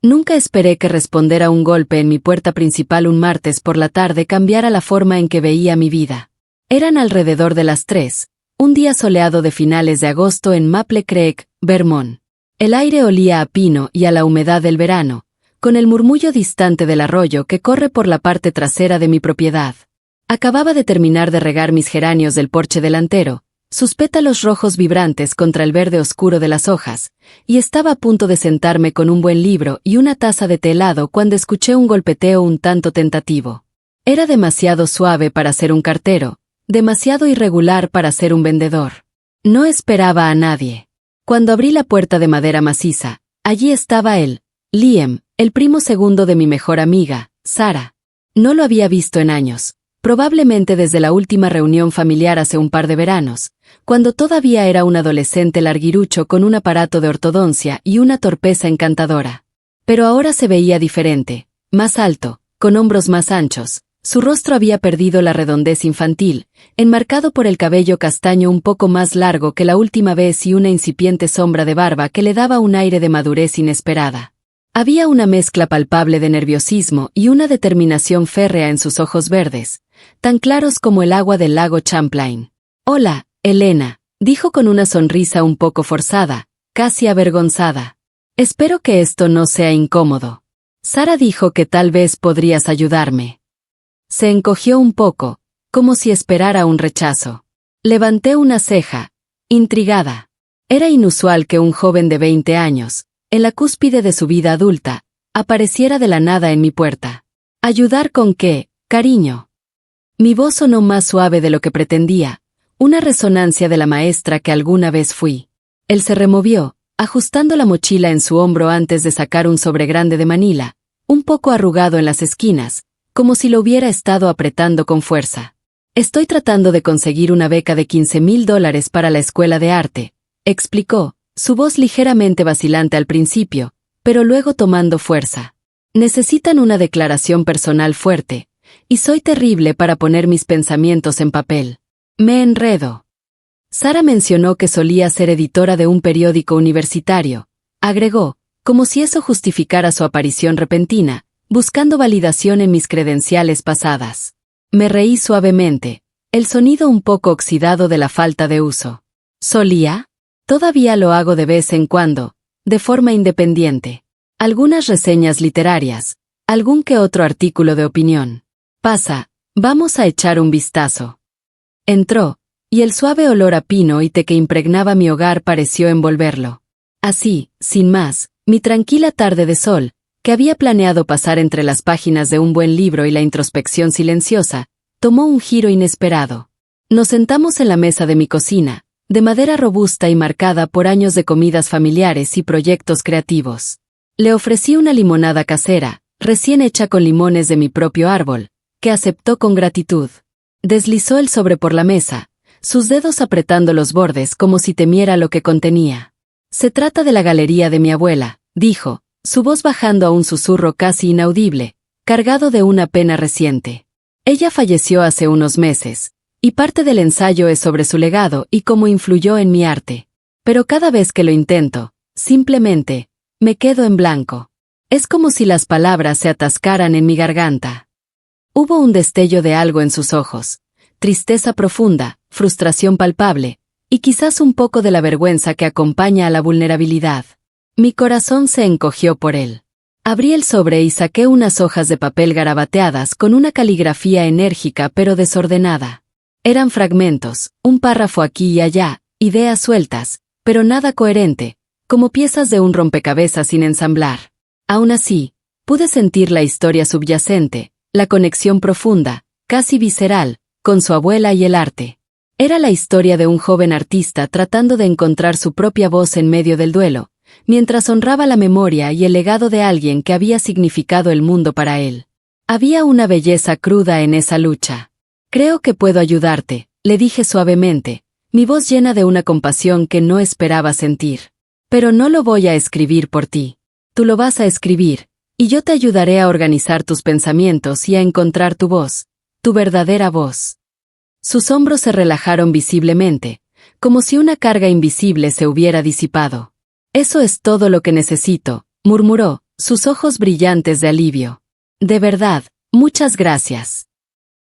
Nunca esperé que responder a un golpe en mi puerta principal un martes por la tarde cambiara la forma en que veía mi vida. Eran alrededor de las 3, un día soleado de finales de agosto en Maple Creek, Vermont. El aire olía a pino y a la humedad del verano, con el murmullo distante del arroyo que corre por la parte trasera de mi propiedad. Acababa de terminar de regar mis geranios del porche delantero, sus pétalos rojos vibrantes contra el verde oscuro de las hojas, y estaba a punto de sentarme con un buen libro y una taza de té helado cuando escuché un golpeteo un tanto tentativo. Era demasiado suave para ser un cartero, demasiado irregular para ser un vendedor. No esperaba a nadie. Cuando abrí la puerta de madera maciza, allí estaba él, Liam, el primo segundo de mi mejor amiga, Sarah. No lo había visto en años. Probablemente desde la última reunión familiar hace un par de veranos, cuando todavía era un adolescente larguirucho con un aparato de ortodoncia y una torpeza encantadora. Pero ahora se veía diferente, más alto, con hombros más anchos, su rostro había perdido la redondez infantil, enmarcado por el cabello castaño un poco más largo que la última vez y una incipiente sombra de barba que le daba un aire de madurez inesperada. Había una mezcla palpable de nerviosismo y una determinación férrea en sus ojos verdes, tan claros como el agua del lago Champlain. «Hola, Elena», dijo con una sonrisa un poco forzada, casi avergonzada. «Espero que esto no sea incómodo». Sarah dijo que tal vez podrías ayudarme. Se encogió un poco, como si esperara un rechazo. Levanté una ceja, intrigada. Era inusual que un joven de 20 años, en la cúspide de su vida adulta, apareciera de la nada en mi puerta. ¿Ayudar con qué, cariño? Mi voz sonó más suave de lo que pretendía, una resonancia de la maestra que alguna vez fui. Él se removió, ajustando la mochila en su hombro antes de sacar un sobre grande de Manila, un poco arrugado en las esquinas, como si lo hubiera estado apretando con fuerza. «Estoy tratando de conseguir una beca de $15,000 para la escuela de arte», explicó, su voz ligeramente vacilante al principio, pero luego tomando fuerza. «Necesitan una declaración personal fuerte, y soy terrible para poner mis pensamientos en papel. Me enredo». Sarah mencionó que solía ser editora de un periódico universitario. Agregó, como si eso justificara su aparición repentina, buscando validación en mis credenciales pasadas. Me reí suavemente, el sonido un poco oxidado de la falta de uso. ¿Solía? Todavía lo hago de vez en cuando, de forma independiente. Algunas reseñas literarias, algún que otro artículo de opinión. «Pasa, vamos a echar un vistazo». Entró, y el suave olor a pino y té que impregnaba mi hogar pareció envolverlo. Así, sin más, mi tranquila tarde de sol, que había planeado pasar entre las páginas de un buen libro y la introspección silenciosa, tomó un giro inesperado. Nos sentamos en la mesa de mi cocina, de madera robusta y marcada por años de comidas familiares y proyectos creativos. Le ofrecí una limonada casera, recién hecha con limones de mi propio árbol, que aceptó con gratitud. Deslizó el sobre por la mesa, sus dedos apretando los bordes como si temiera lo que contenía. «Se trata de la galería de mi abuela», dijo, su voz bajando a un susurro casi inaudible, cargado de una pena reciente. «Ella falleció hace unos meses, y parte del ensayo es sobre su legado y cómo influyó en mi arte. Pero cada vez que lo intento, simplemente, me quedo en blanco. Es como si las palabras se atascaran en mi garganta». Hubo un destello de algo en sus ojos, tristeza profunda, frustración palpable, y quizás un poco de la vergüenza que acompaña a la vulnerabilidad. Mi corazón se encogió por él. Abrí el sobre y saqué unas hojas de papel garabateadas con una caligrafía enérgica pero desordenada. Eran fragmentos, un párrafo aquí y allá, ideas sueltas, pero nada coherente, como piezas de un rompecabezas sin ensamblar. Aún así, pude sentir la historia subyacente, la conexión profunda, casi visceral, con su abuela y el arte. Era la historia de un joven artista tratando de encontrar su propia voz en medio del duelo, mientras honraba la memoria y el legado de alguien que había significado el mundo para él. Había una belleza cruda en esa lucha. «Creo que puedo ayudarte», le dije suavemente, mi voz llena de una compasión que no esperaba sentir. «Pero no lo voy a escribir por ti. Tú lo vas a escribir, y yo te ayudaré a organizar tus pensamientos y a encontrar tu voz, tu verdadera voz». Sus hombros se relajaron visiblemente, como si una carga invisible se hubiera disipado. «Eso es todo lo que necesito», murmuró, sus ojos brillantes de alivio. De verdad, muchas gracias.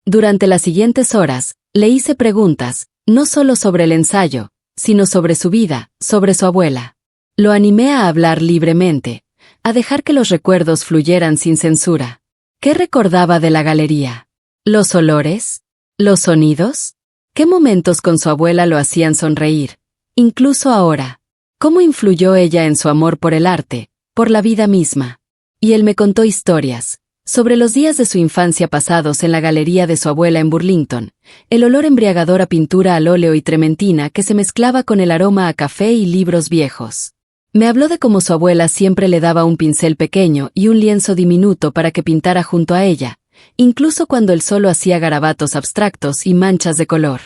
Durante las siguientes horas, le hice preguntas, no solo sobre el ensayo, sino sobre su vida, sobre su abuela. Lo animé a hablar libremente, a dejar que los recuerdos fluyeran sin censura. ¿Qué recordaba de la galería? ¿Los olores? ¿Los sonidos? ¿Qué momentos con su abuela lo hacían sonreír? Incluso ahora. ¿Cómo influyó ella en su amor por el arte, por la vida misma? Y él me contó historias sobre los días de su infancia pasados en la galería de su abuela en Burlington, el olor embriagador a pintura al óleo y trementina que se mezclaba con el aroma a café y libros viejos. Me habló de cómo su abuela siempre le daba un pincel pequeño y un lienzo diminuto para que pintara junto a ella, incluso cuando él solo hacía garabatos abstractos y manchas de color.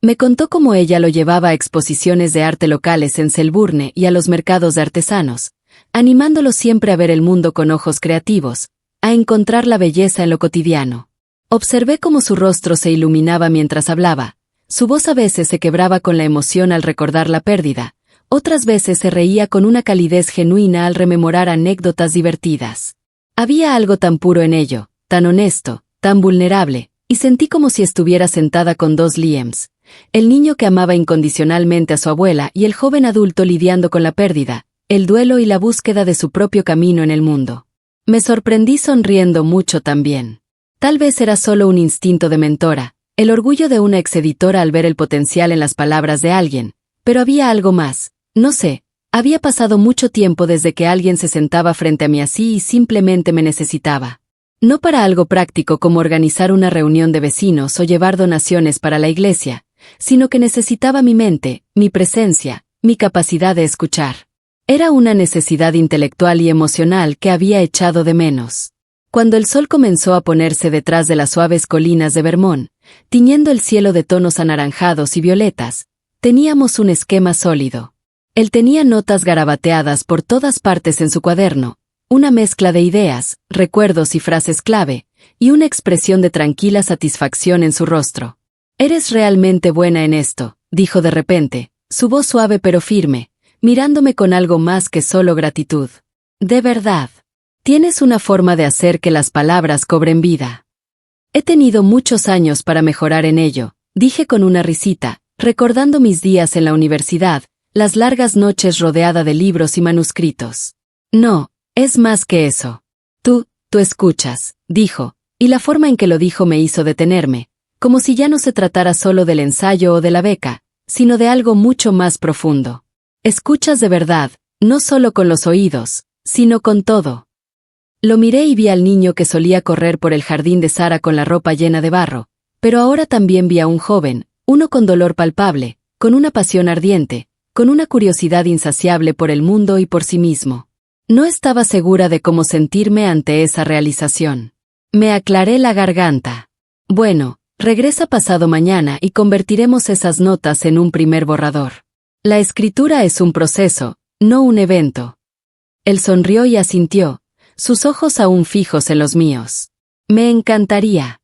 Me contó cómo ella lo llevaba a exposiciones de arte locales en Selburne y a los mercados de artesanos, animándolo siempre a ver el mundo con ojos creativos, a encontrar la belleza en lo cotidiano. Observé cómo su rostro se iluminaba mientras hablaba, su voz a veces se quebraba con la emoción al recordar la pérdida, otras veces se reía con una calidez genuina al rememorar anécdotas divertidas. Había algo tan puro en ello, tan honesto, tan vulnerable, y sentí como si estuviera sentada con dos Liams, el niño que amaba incondicionalmente a su abuela y el joven adulto lidiando con la pérdida, el duelo y la búsqueda de su propio camino en el mundo. Me sorprendí sonriendo mucho también. Tal vez era solo un instinto de mentora, el orgullo de una exeditora al ver el potencial en las palabras de alguien, pero había algo más, no sé, había pasado mucho tiempo desde que alguien se sentaba frente a mí así y simplemente me necesitaba. No para algo práctico como organizar una reunión de vecinos o llevar donaciones para la iglesia, sino que necesitaba mi mente, mi presencia, mi capacidad de escuchar. Era una necesidad intelectual y emocional que había echado de menos. Cuando el sol comenzó a ponerse detrás de las suaves colinas de Vermont, tiñendo el cielo de tonos anaranjados y violetas, teníamos un esquema sólido. Él tenía notas garabateadas por todas partes en su cuaderno, una mezcla de ideas, recuerdos y frases clave, y una expresión de tranquila satisfacción en su rostro. «Eres realmente buena en esto», dijo de repente, su voz suave pero firme, mirándome con algo más que solo gratitud. «De verdad. Tienes una forma de hacer que las palabras cobren vida». He tenido muchos años para mejorar en ello, dije con una risita, recordando mis días en la universidad, las largas noches rodeada de libros y manuscritos. «No, es más que eso. Tú escuchas», dijo, y la forma en que lo dijo me hizo detenerme, como si ya no se tratara solo del ensayo o de la beca, sino de algo mucho más profundo. Escuchas de verdad, no solo con los oídos, sino con todo. Lo miré y vi al niño que solía correr por el jardín de Sara con la ropa llena de barro, pero ahora también vi a un joven, uno con dolor palpable, con una pasión ardiente, con una curiosidad insaciable por el mundo y por sí mismo. No estaba segura de cómo sentirme ante esa realización. Me aclaré la garganta. Bueno, regresa pasado mañana y convertiremos esas notas en un primer borrador. La escritura es un proceso, no un evento. Él sonrió y asintió, sus ojos aún fijos en los míos. Me encantaría.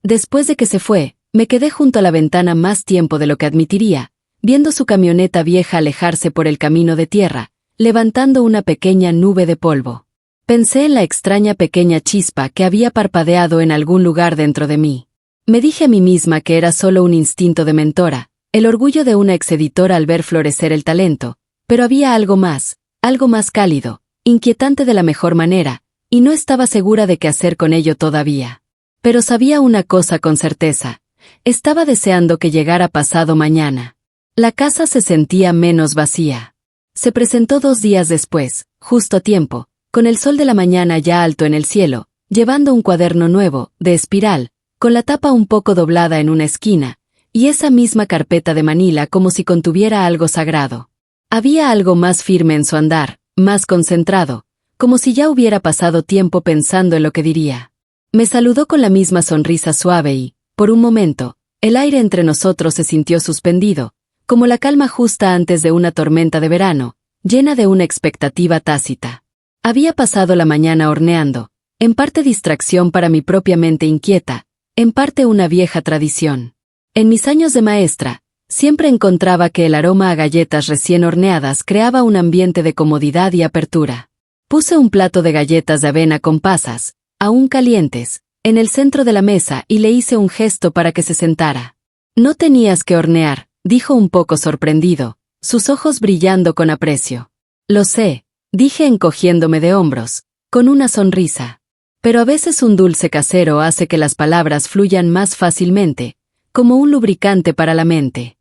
Después de que se fue, me quedé junto a la ventana más tiempo de lo que admitiría, viendo su camioneta vieja alejarse por el camino de tierra, levantando una pequeña nube de polvo. Pensé en la extraña pequeña chispa que había parpadeado en algún lugar dentro de mí. Me dije a mí misma que era solo un instinto de mentora, el orgullo de una exeditora al ver florecer el talento, pero había algo más cálido, inquietante de la mejor manera, y no estaba segura de qué hacer con ello todavía. Pero sabía una cosa con certeza, estaba deseando que llegara pasado mañana. La casa se sentía menos vacía. Se presentó 2 días después, justo a tiempo, con el sol de la mañana ya alto en el cielo, llevando un cuaderno nuevo, de espiral, con la tapa un poco doblada en una esquina, y esa misma carpeta de Manila como si contuviera algo sagrado. Había algo más firme en su andar, más concentrado, como si ya hubiera pasado tiempo pensando en lo que diría. Me saludó con la misma sonrisa suave y, por un momento, el aire entre nosotros se sintió suspendido, como la calma justa antes de una tormenta de verano, llena de una expectativa tácita. Había pasado la mañana horneando, en parte distracción para mi propia mente inquieta, en parte una vieja tradición. En mis años de maestra, siempre encontraba que el aroma a galletas recién horneadas creaba un ambiente de comodidad y apertura. Puse un plato de galletas de avena con pasas, aún calientes, en el centro de la mesa y le hice un gesto para que se sentara. No tenías que hornear, dijo un poco sorprendido, sus ojos brillando con aprecio. Lo sé, dije encogiéndome de hombros, con una sonrisa. Pero a veces un dulce casero hace que las palabras fluyan más fácilmente, como un lubricante para la mente.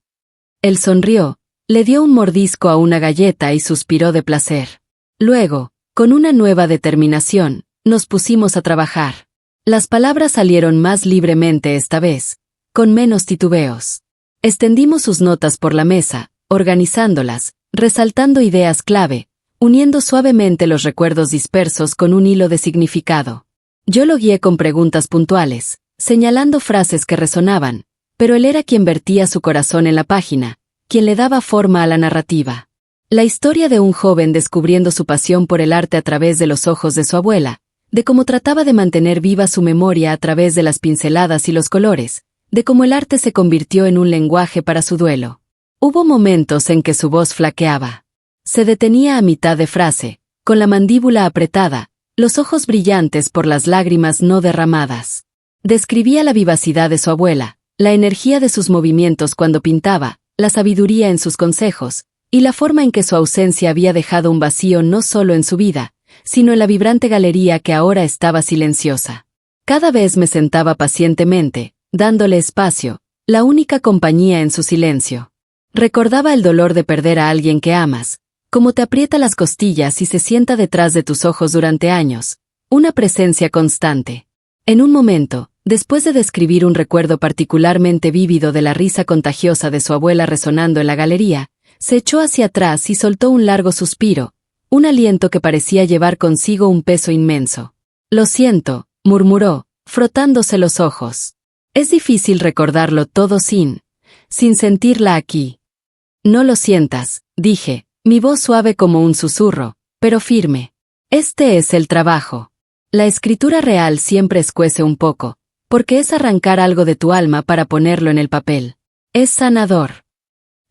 Él sonrió, le dio un mordisco a una galleta y suspiró de placer. Luego, con una nueva determinación, nos pusimos a trabajar. Las palabras salieron más libremente esta vez, con menos titubeos. Extendimos sus notas por la mesa, organizándolas, resaltando ideas clave, uniendo suavemente los recuerdos dispersos con un hilo de significado. Yo lo guié con preguntas puntuales, señalando frases que resonaban, pero él era quien vertía su corazón en la página, quien le daba forma a la narrativa. La historia de un joven descubriendo su pasión por el arte a través de los ojos de su abuela, de cómo trataba de mantener viva su memoria a través de las pinceladas y los colores, de cómo el arte se convirtió en un lenguaje para su duelo. Hubo momentos en que su voz flaqueaba. Se detenía a mitad de frase, con la mandíbula apretada, los ojos brillantes por las lágrimas no derramadas. Describía la vivacidad de su abuela, la energía de sus movimientos cuando pintaba, la sabiduría en sus consejos, y la forma en que su ausencia había dejado un vacío no solo en su vida, sino en la vibrante galería que ahora estaba silenciosa. Cada vez me sentaba pacientemente, dándole espacio, la única compañía en su silencio. Recordaba el dolor de perder a alguien que amas, como te aprieta las costillas y se sienta detrás de tus ojos durante años, una presencia constante. En un momento, después de describir un recuerdo particularmente vívido de la risa contagiosa de su abuela resonando en la galería, se echó hacia atrás y soltó un largo suspiro, un aliento que parecía llevar consigo un peso inmenso. Lo siento, murmuró, frotándose los ojos. Es difícil recordarlo todo sin sentirla aquí. No lo sientas, dije, mi voz suave como un susurro, pero firme. Este es el trabajo. La escritura real siempre escuece un poco, porque es arrancar algo de tu alma para ponerlo en el papel. Es sanador.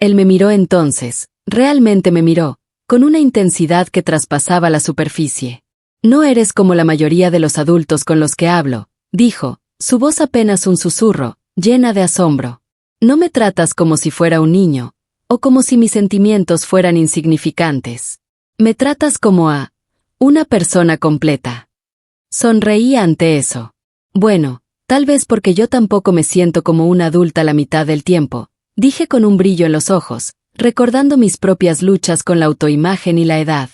Él me miró entonces, realmente me miró, con una intensidad que traspasaba la superficie. No eres como la mayoría de los adultos con los que hablo, dijo, su voz apenas un susurro, llena de asombro. No me tratas como si fuera un niño, o como si mis sentimientos fueran insignificantes. Me tratas como a una persona completa. Sonreí ante eso. Bueno, tal vez porque yo tampoco me siento como una adulta la mitad del tiempo, dije con un brillo en los ojos, recordando mis propias luchas con la autoimagen y la edad.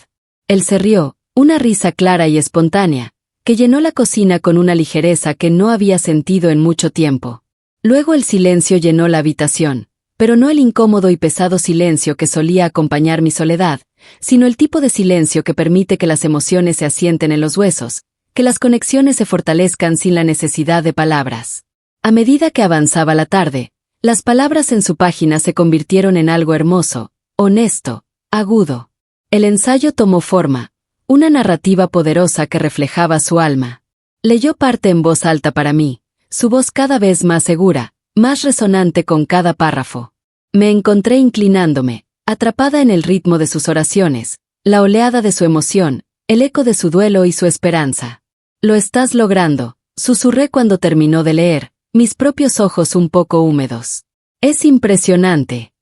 Él se rió, una risa clara y espontánea, que llenó la cocina con una ligereza que no había sentido en mucho tiempo. Luego el silencio llenó la habitación, pero no el incómodo y pesado silencio que solía acompañar mi soledad, sino el tipo de silencio que permite que las emociones se asienten en los huesos, que las conexiones se fortalezcan sin la necesidad de palabras. A medida que avanzaba la tarde, las palabras en su página se convirtieron en algo hermoso, honesto, agudo. El ensayo tomó forma, una narrativa poderosa que reflejaba su alma. Leyó parte en voz alta para mí, su voz cada vez más segura, más resonante con cada párrafo. Me encontré inclinándome, atrapada en el ritmo de sus oraciones, la oleada de su emoción, el eco de su duelo y su esperanza. Lo estás logrando, susurré cuando terminó de leer, mis propios ojos un poco húmedos. Es impresionante.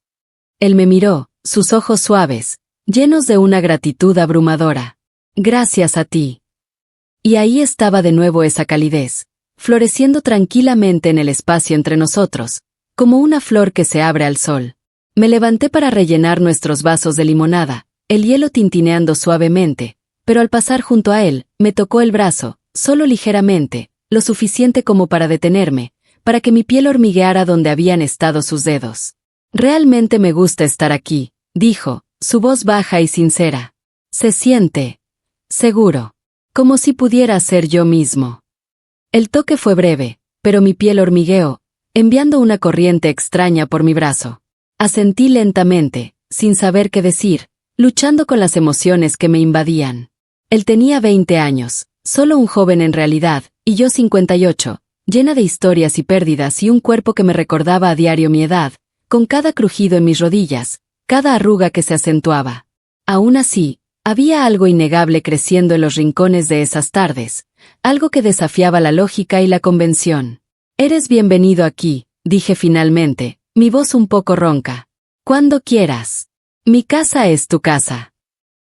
Él me miró, sus ojos suaves, llenos de una gratitud abrumadora. Gracias a ti. Y ahí estaba de nuevo esa calidez, floreciendo tranquilamente en el espacio entre nosotros, como una flor que se abre al sol. Me levanté para rellenar nuestros vasos de limonada, el hielo tintineando suavemente, pero al pasar junto a él, me tocó el brazo, solo ligeramente, lo suficiente como para detenerme, para que mi piel hormigueara donde habían estado sus dedos. Realmente me gusta estar aquí, dijo, su voz baja y sincera. Se siente seguro, como si pudiera ser yo mismo. El toque fue breve, pero mi piel hormigueó, enviando una corriente extraña por mi brazo. Asentí lentamente, sin saber qué decir, luchando con las emociones que me invadían. Él tenía 20 años, solo un joven en realidad, y yo 58, llena de historias y pérdidas y un cuerpo que me recordaba a diario mi edad, con cada crujido en mis rodillas, cada arruga que se acentuaba. Aún así, Había algo innegable creciendo en los rincones de esas tardes, algo que desafiaba la lógica y la convención. «Eres bienvenido aquí», dije finalmente, mi voz un poco ronca. «Cuando quieras. Mi casa es tu casa».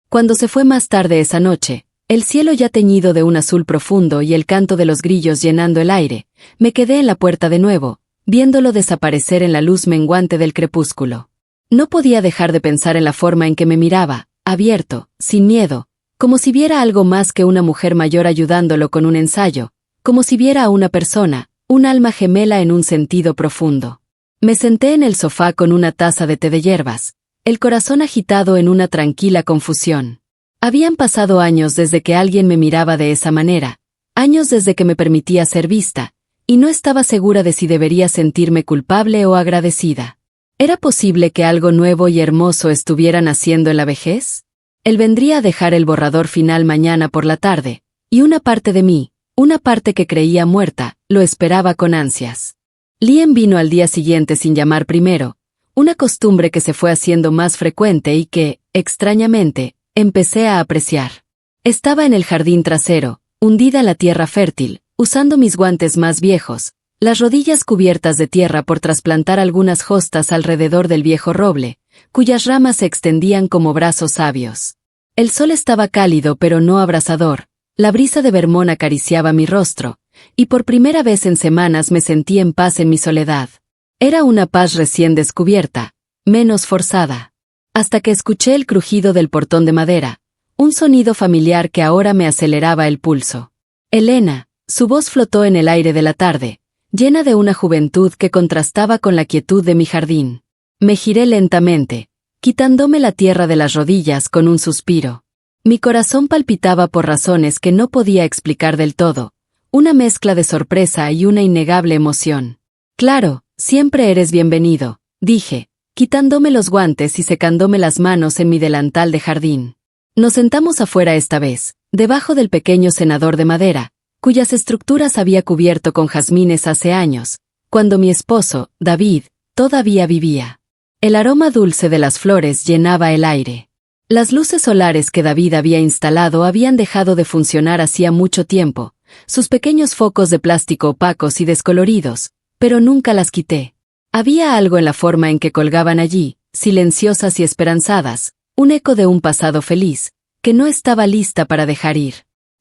Cuando se fue más tarde esa noche, el cielo ya teñido de un azul profundo y el canto de los grillos llenando el aire, me quedé en la puerta de nuevo, viéndolo desaparecer en la luz menguante del crepúsculo. No podía dejar de pensar en la forma en que me miraba, abierto, sin miedo, como si viera algo más que una mujer mayor ayudándolo con un ensayo, como si viera a una persona, un alma gemela en un sentido profundo. Me senté en el sofá con una taza de té de hierbas, el corazón agitado en una tranquila confusión. Habían pasado años desde que alguien me miraba de esa manera, años desde que me permitía ser vista, y no estaba segura de si debería sentirme culpable o agradecida. ¿Era posible que algo nuevo y hermoso estuviera naciendo en la vejez? Él vendría a dejar el borrador final mañana por la tarde, y una parte de mí, una parte que creía muerta, lo esperaba con ansias. Liam vino al día siguiente sin llamar primero, una costumbre que se fue haciendo más frecuente y que, extrañamente, empecé a apreciar. Estaba en el jardín trasero, hundida en la tierra fértil, usando mis guantes más viejos, las rodillas cubiertas de tierra por trasplantar algunas hostas alrededor del viejo roble, cuyas ramas se extendían como brazos sabios. El sol estaba cálido pero no abrasador, la brisa de Vermont acariciaba mi rostro, y por primera vez en semanas me sentí en paz en mi soledad. Era una paz recién descubierta, menos forzada. Hasta que escuché el crujido del portón de madera, un sonido familiar que ahora me aceleraba el pulso. Elena, su voz flotó en el aire de la tarde, llena de una juventud que contrastaba con la quietud de mi jardín. Me giré lentamente, quitándome la tierra de las rodillas con un suspiro. Mi corazón palpitaba por razones que no podía explicar del todo, una mezcla de sorpresa y una innegable emoción. «Claro, siempre eres bienvenido», dije, quitándome los guantes y secándome las manos en mi delantal de jardín. Nos sentamos afuera esta vez, debajo del pequeño cenador de madera, cuyas estructuras había cubierto con jazmines hace años, cuando mi esposo, David, todavía vivía. El aroma dulce de las flores llenaba el aire. Las luces solares que David había instalado habían dejado de funcionar hacía mucho tiempo, sus pequeños focos de plástico opacos y descoloridos, pero nunca las quité. Había algo en la forma en que colgaban allí, silenciosas y esperanzadas, un eco de un pasado feliz, que no estaba lista para dejar ir.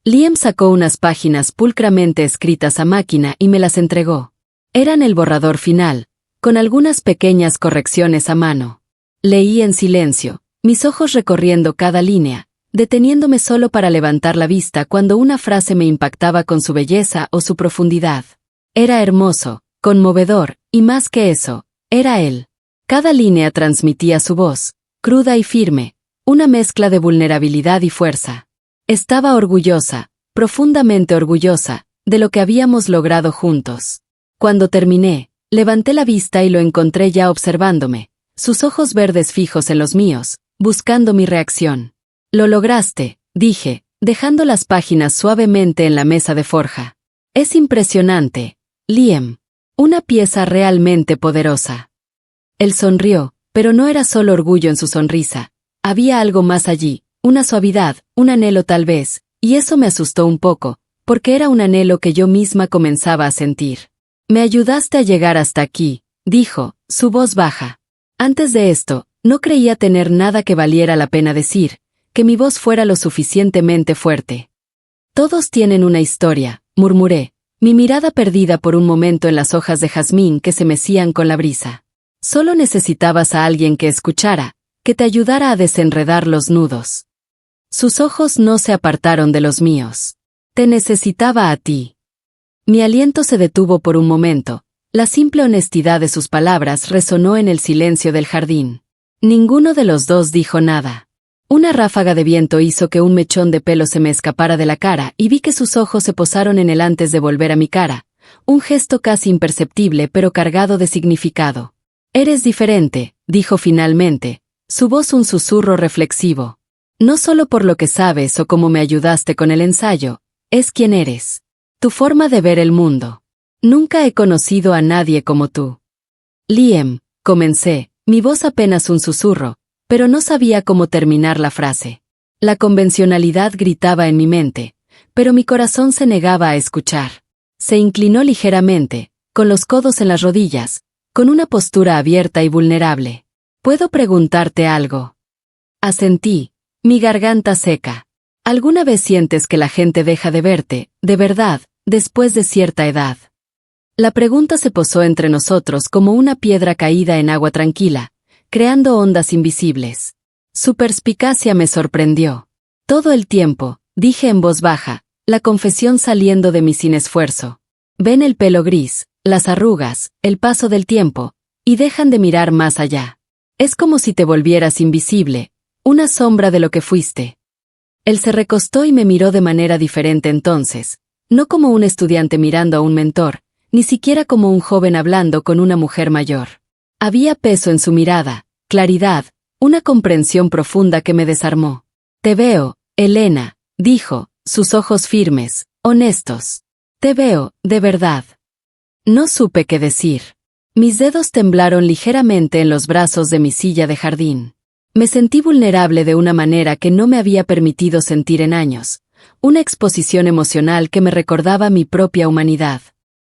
Liam sacó unas páginas pulcramente escritas a máquina y me las entregó. Eran el borrador final, con algunas pequeñas correcciones a mano. Leí en silencio, mis ojos recorriendo cada línea, deteniéndome solo para levantar la vista cuando una frase me impactaba con su belleza o su profundidad. Era hermoso, conmovedor, y más que eso, era él. Cada línea transmitía su voz, cruda y firme, una mezcla de vulnerabilidad y fuerza. Estaba orgullosa, profundamente orgullosa, de lo que habíamos logrado juntos. Cuando terminé, levanté la vista y lo encontré ya observándome, sus ojos verdes fijos en los míos, buscando mi reacción. «Lo lograste», dije, dejando las páginas suavemente en la mesa de forja. «Es impresionante, Liam. Una pieza realmente poderosa». Él sonrió, pero no era solo orgullo en su sonrisa. Había algo más allí, una suavidad, un anhelo tal vez, y eso me asustó un poco, porque era un anhelo que yo misma comenzaba a sentir. «Me ayudaste a llegar hasta aquí», dijo, su voz baja. Antes de esto, no creía tener nada que valiera la pena decir, que mi voz fuera lo suficientemente fuerte. «Todos tienen una historia», murmuré, mi mirada perdida por un momento en las hojas de jazmín que se mecían con la brisa. «Solo necesitabas a alguien que escuchara, que te ayudara a desenredar los nudos». Sus ojos no se apartaron de los míos. «Te necesitaba a ti». Mi aliento se detuvo por un momento, la simple honestidad de sus palabras resonó en el silencio del jardín. Ninguno de los dos dijo nada. Una ráfaga de viento hizo que un mechón de pelo se me escapara de la cara y vi que sus ojos se posaron en él antes de volver a mi cara, un gesto casi imperceptible pero cargado de significado. «Eres diferente», dijo finalmente, su voz un susurro reflexivo. «No solo por lo que sabes o cómo me ayudaste con el ensayo, es quien eres. Tu forma de ver el mundo. Nunca he conocido a nadie como tú». «Liam», comencé, mi voz apenas un susurro, pero no sabía cómo terminar la frase. La convencionalidad gritaba en mi mente, pero mi corazón se negaba a escuchar. Se inclinó ligeramente, con los codos en las rodillas, con una postura abierta y vulnerable. ¿Puedo preguntarte algo? Asentí, mi garganta seca. ¿Alguna vez sientes que la gente deja de verte, de verdad, después de cierta edad? La pregunta se posó entre nosotros como una piedra caída en agua tranquila, creando ondas invisibles. Su perspicacia me sorprendió. Todo el tiempo, dije en voz baja, la confesión saliendo de mí sin esfuerzo. Ven el pelo gris, las arrugas, el paso del tiempo, y dejan de mirar más allá. Es como si te volvieras invisible, una sombra de lo que fuiste. Él se recostó y me miró de manera diferente entonces, no como un estudiante mirando a un mentor, ni siquiera como un joven hablando con una mujer mayor. Había peso en su mirada, claridad, una comprensión profunda que me desarmó. Te veo, Elena, dijo, sus ojos firmes, honestos. Te veo, de verdad. No supe qué decir. Mis dedos temblaron ligeramente en los brazos de mi silla de jardín. Me sentí vulnerable de una manera que no me había permitido sentir en años, una exposición emocional que me recordaba mi propia humanidad.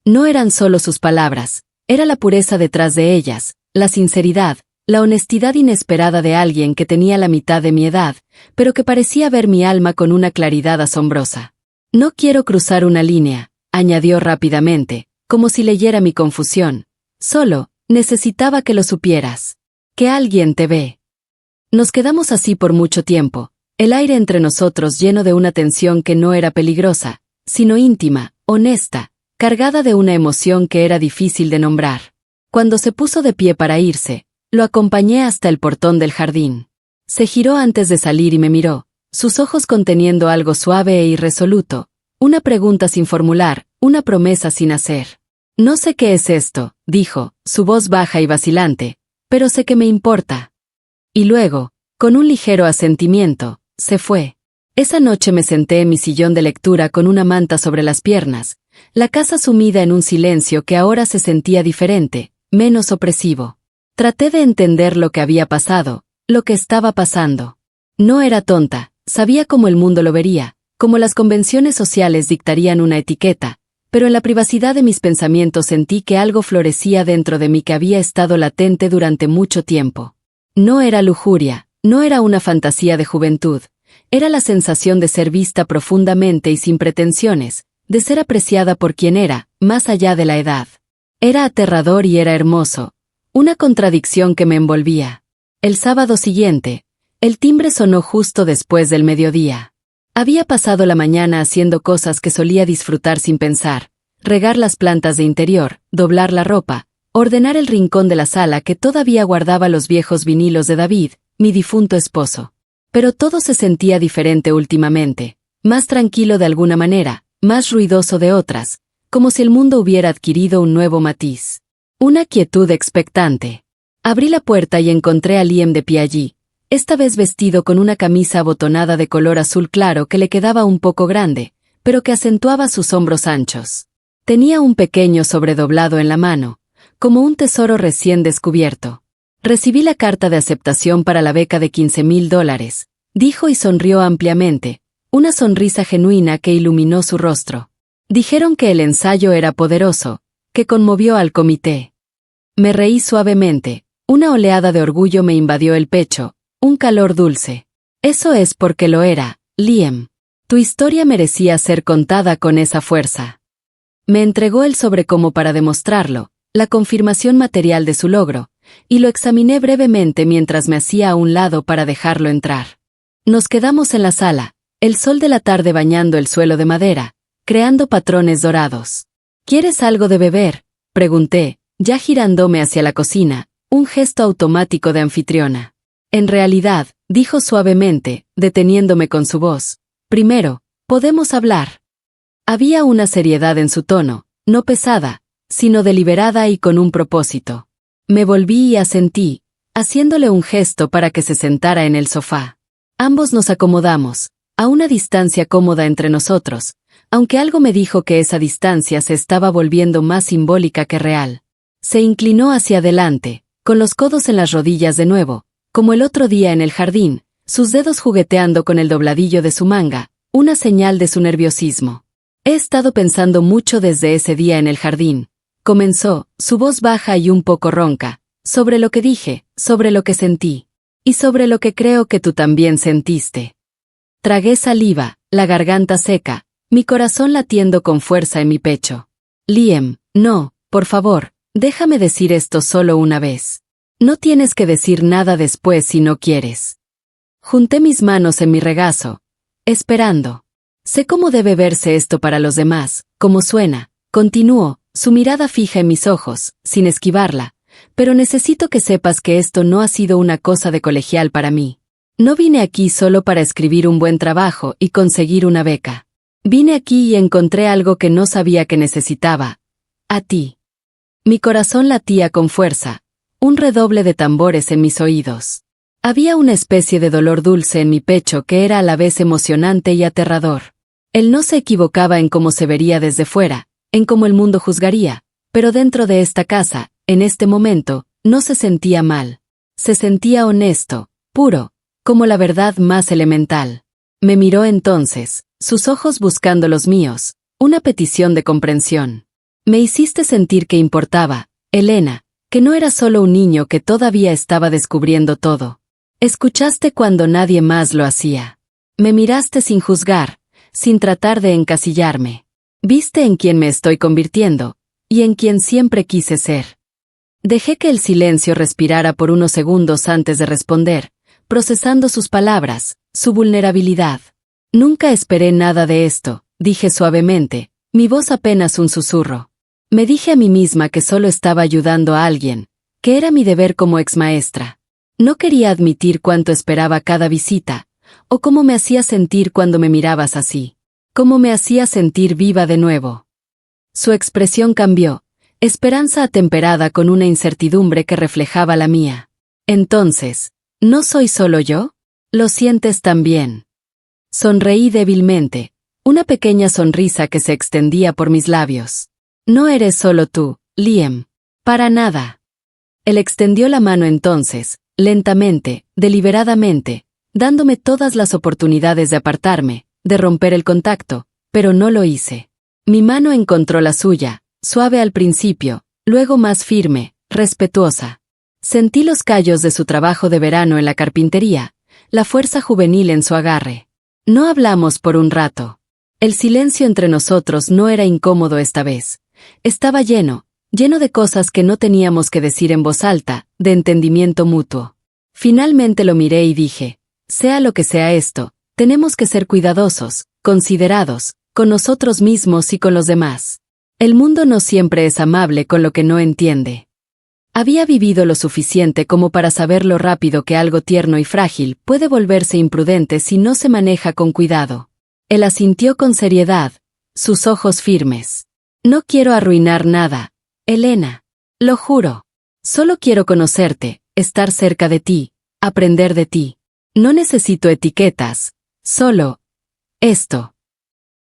No eran solo sus palabras, era la pureza detrás de ellas, la sinceridad, la honestidad inesperada de alguien que tenía la mitad de mi edad, pero que parecía ver mi alma con una claridad asombrosa. No quiero cruzar una línea, añadió rápidamente, como si leyera mi confusión. Solo, necesitaba que lo supieras. Que alguien te ve. Nos quedamos así por mucho tiempo, el aire entre nosotros lleno de una tensión que no era peligrosa, sino íntima, honesta, cargada de una emoción que era difícil de nombrar. Cuando se puso de pie para irse, lo acompañé hasta el portón del jardín. Se giró antes de salir y me miró, sus ojos conteniendo algo suave e irresoluto, una pregunta sin formular, una promesa sin hacer. No sé qué es esto, dijo, su voz baja y vacilante, pero sé que me importa. Y luego, con un ligero asentimiento, se fue. Esa noche me senté en mi sillón de lectura con una manta sobre las piernas, la casa sumida en un silencio que ahora se sentía diferente, menos opresivo. Traté de entender lo que había pasado, lo que estaba pasando. No era tonta, sabía cómo el mundo lo vería, cómo las convenciones sociales dictarían una etiqueta, pero en la privacidad de mis pensamientos sentí que algo florecía dentro de mí que había estado latente durante mucho tiempo. No era lujuria, no era una fantasía de juventud, era la sensación de ser vista profundamente y sin pretensiones, de ser apreciada por quien era, más allá de la edad. Era aterrador y era hermoso, una contradicción que me envolvía. El sábado siguiente, el timbre sonó justo después del mediodía. Había pasado la mañana haciendo cosas que solía disfrutar sin pensar, regar las plantas de interior, doblar la ropa, ordenar el rincón de la sala que todavía guardaba los viejos vinilos de David, mi difunto esposo. Pero todo se sentía diferente últimamente, más tranquilo de alguna manera, más ruidoso de otras, como si el mundo hubiera adquirido un nuevo matiz. Una quietud expectante. Abrí la puerta y encontré a Liam de pie allí, esta vez vestido con una camisa abotonada de color azul claro que le quedaba un poco grande, pero que acentuaba sus hombros anchos. Tenía un pequeño sobredoblado en la mano, como un tesoro recién descubierto. Recibí la carta de aceptación para la beca de $15,000, dijo y sonrió ampliamente, una sonrisa genuina que iluminó su rostro. Dijeron que el ensayo era poderoso, que conmovió al comité. Me reí suavemente, una oleada de orgullo me invadió el pecho, un calor dulce. Eso es porque lo era, Liam. Tu historia merecía ser contada con esa fuerza. Me entregó el sobre como para demostrarlo, la confirmación material de su logro, y lo examiné brevemente mientras me hacía a un lado para dejarlo entrar. Nos quedamos en la sala, el sol de la tarde bañando el suelo de madera, creando patrones dorados. ¿Quieres algo de beber?, pregunté, ya girándome hacia la cocina, un gesto automático de anfitriona. En realidad, dijo suavemente, deteniéndome con su voz, primero, podemos hablar. Había una seriedad en su tono, no pesada, sino deliberada y con un propósito. Me volví y asentí, haciéndole un gesto para que se sentara en el sofá. Ambos nos acomodamos, a una distancia cómoda entre nosotros, aunque algo me dijo que esa distancia se estaba volviendo más simbólica que real. Se inclinó hacia adelante, con los codos en las rodillas de nuevo, como el otro día en el jardín, sus dedos jugueteando con el dobladillo de su manga, una señal de su nerviosismo. He estado pensando mucho desde ese día en el jardín, comenzó, su voz baja y un poco ronca, sobre lo que dije, sobre lo que sentí, y sobre lo que creo que tú también sentiste. Tragué saliva, la garganta seca, mi corazón latiendo con fuerza en mi pecho. Liam, no, por favor, déjame decir esto solo una vez. No tienes que decir nada después si no quieres. Junté mis manos en mi regazo, esperando. Sé cómo debe verse esto para los demás, cómo suena, continuó, su mirada fija en mis ojos, sin esquivarla, pero necesito que sepas que esto no ha sido una cosa de colegial para mí. No vine aquí solo para escribir un buen trabajo y conseguir una beca. Vine aquí y encontré algo que no sabía que necesitaba. A ti. Mi corazón latía con fuerza, un redoble de tambores en mis oídos. Había una especie de dolor dulce en mi pecho que era a la vez emocionante y aterrador. Él no se equivocaba en cómo se vería desde fuera, en cómo el mundo juzgaría, pero dentro de esta casa, en este momento, no se sentía mal. Se sentía honesto, puro, como la verdad más elemental. Me miró entonces, sus ojos buscando los míos, una petición de comprensión. Me hiciste sentir que importaba, Elena, que no era solo un niño que todavía estaba descubriendo todo. Escuchaste cuando nadie más lo hacía. Me miraste sin juzgar, sin tratar de encasillarme. Viste en quién me estoy convirtiendo, y en quien siempre quise ser. Dejé que el silencio respirara por unos segundos antes de responder, procesando sus palabras, su vulnerabilidad. Nunca esperé nada de esto, dije suavemente, mi voz apenas un susurro. Me dije a mí misma que solo estaba ayudando a alguien, que era mi deber como exmaestra. No quería admitir cuánto esperaba cada visita, o cómo me hacía sentir cuando me mirabas así. Cómo me hacía sentir viva de nuevo. Su expresión cambió, esperanza atemperada con una incertidumbre que reflejaba la mía. Entonces, ¿no soy solo yo? ¿Lo sientes también? Sonreí débilmente, una pequeña sonrisa que se extendía por mis labios. No eres solo tú, Liam. Para nada. Él extendió la mano entonces, lentamente, deliberadamente, dándome todas las oportunidades de apartarme, de romper el contacto, pero no lo hice. Mi mano encontró la suya, suave al principio, luego más firme, respetuosa. Sentí los callos de su trabajo de verano en la carpintería, la fuerza juvenil en su agarre. No hablamos por un rato. El silencio entre nosotros no era incómodo esta vez. Estaba lleno de cosas que no teníamos que decir en voz alta, de entendimiento mutuo. Finalmente lo miré y dije, sea lo que sea esto, tenemos que ser cuidadosos, considerados, con nosotros mismos y con los demás. El mundo no siempre es amable con lo que no entiende. Había vivido lo suficiente como para saber lo rápido que algo tierno y frágil puede volverse imprudente si no se maneja con cuidado. Él asintió con seriedad, sus ojos firmes. No quiero arruinar nada, Elena. Lo juro. Solo quiero conocerte, estar cerca de ti, aprender de ti. No necesito etiquetas. Solo esto.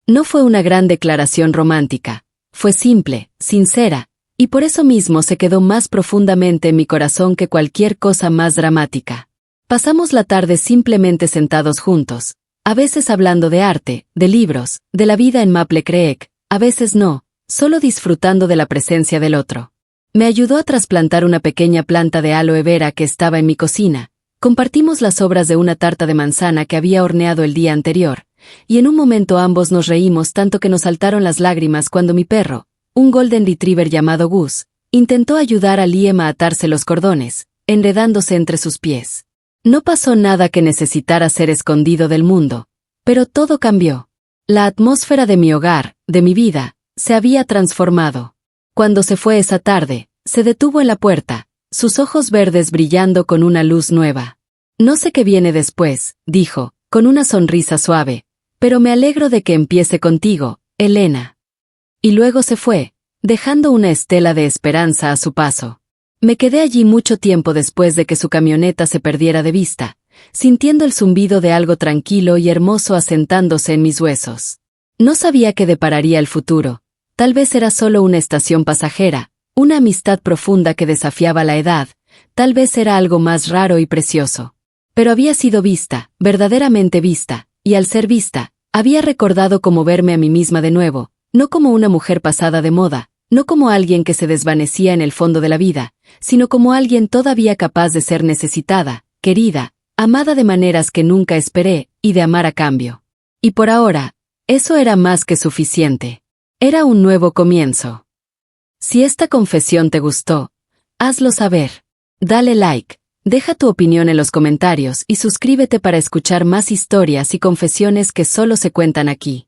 No fue una gran declaración romántica, fue simple, sincera, y por eso mismo se quedó más profundamente en mi corazón que cualquier cosa más dramática. Pasamos la tarde simplemente sentados juntos, a veces hablando de arte, de libros, de la vida en Maple Creek, a veces no, solo disfrutando de la presencia del otro. Me ayudó a trasplantar una pequeña planta de aloe vera que estaba en mi cocina. Compartimos las sobras de una tarta de manzana que había horneado el día anterior, y en un momento ambos nos reímos tanto que nos saltaron las lágrimas cuando mi perro, un golden retriever llamado Gus, intentó ayudar a Liam a atarse los cordones, enredándose entre sus pies. No pasó nada que necesitara ser escondido del mundo, pero todo cambió. La atmósfera de mi hogar, de mi vida, se había transformado. Cuando se fue esa tarde, se detuvo en la puerta, sus ojos verdes brillando con una luz nueva. No sé qué viene después, dijo, con una sonrisa suave, pero me alegro de que empiece contigo, Elena. Y luego se fue, dejando una estela de esperanza a su paso. Me quedé allí mucho tiempo después de que su camioneta se perdiera de vista, sintiendo el zumbido de algo tranquilo y hermoso asentándose en mis huesos. No sabía qué depararía el futuro, tal vez era solo una estación pasajera, una amistad profunda que desafiaba la edad, tal vez era algo más raro y precioso. Pero había sido vista, verdaderamente vista, y al ser vista, había recordado cómo verme a mí misma de nuevo, no como una mujer pasada de moda, no como alguien que se desvanecía en el fondo de la vida, sino como alguien todavía capaz de ser necesitada, querida, amada de maneras que nunca esperé, y de amar a cambio. Y por ahora, eso era más que suficiente. Era un nuevo comienzo. Si esta confesión te gustó, hazlo saber. Dale like, deja tu opinión en los comentarios y suscríbete para escuchar más historias y confesiones que solo se cuentan aquí.